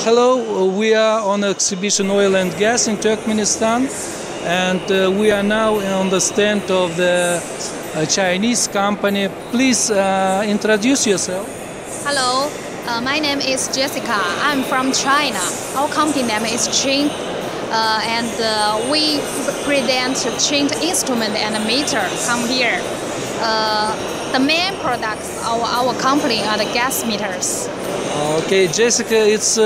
Hello, we are on exhibition Oil and Gas in Turkmenistan, and we are now on the stand of the Chinese company. Please introduce yourself. Hello, my name is Jessika. I'm from China. Our company name is Chint, and we present Chint instrument and meter. Come here. The main products of our company are the gas meters. Okay, Jessica, it's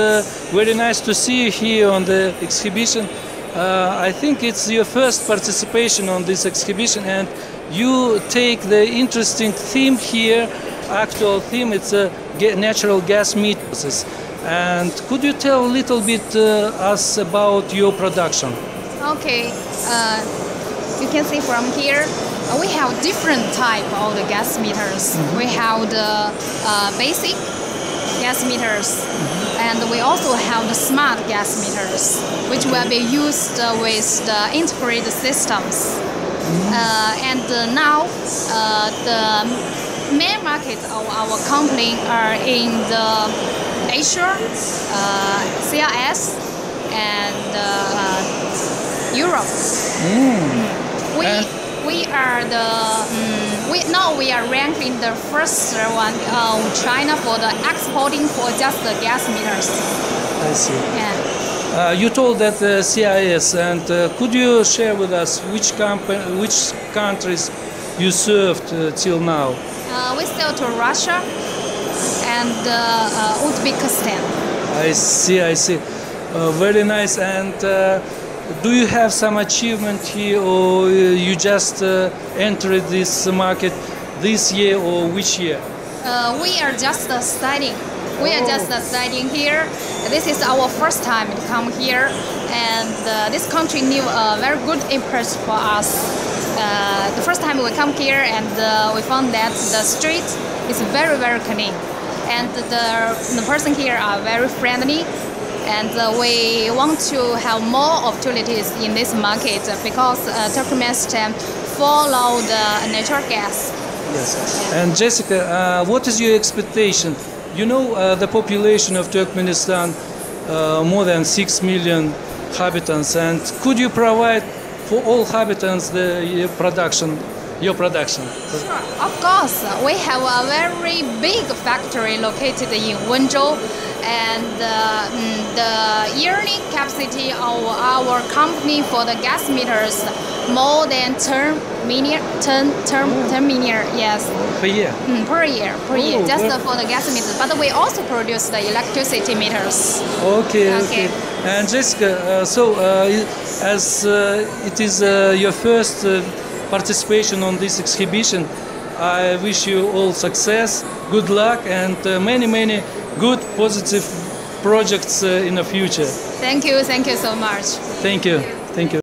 very nice to see you here on the exhibition. I think it's your first participation on this exhibition, and you take the interesting theme here, actual theme. It's natural gas meters. And could you tell a little bit us about your production? Okay, you can see from here. We have different type of the gas meters. We have the basic gas meters, and we also have the smart gas meters, which will be used with the integrated systems. And now the main market of our company are in the Asia, CRS, and Europe. We are we are ranked in the first one China for the exporting for just the gas meters. I see. Yeah. You told that CIS, and could you share with us which countries you served till now? We sell to Russia and Uzbekistan. I see, I see. Very nice. And do you have some achievement here, or you just entered this market this year, or which year? We are just starting. We are just starting here. This is our first time to come here, and this country new very good impression for us. The first time we come here, and we found that the street is very, very clean, and the person here are very friendly. And we want to have more opportunities in this market because Turkmenistan follow the natural gas. Yes. And Jessica, what is your expectation? You know, the population of Turkmenistan, more than 6 million inhabitants, and could you provide for all inhabitants your production? Sure, of course. We have a very big factory located in Hangzhou, and the yearly capacity of our company for the gas meters more than 10 million, yes. Per year? Per year, just for the gas meters. But we also produce the electricity meters. Okay. And Jessica, as it is your first participation on this exhibition, I wish you all success, good luck, and many good positive projects in the future. Thank you so much. Thank you.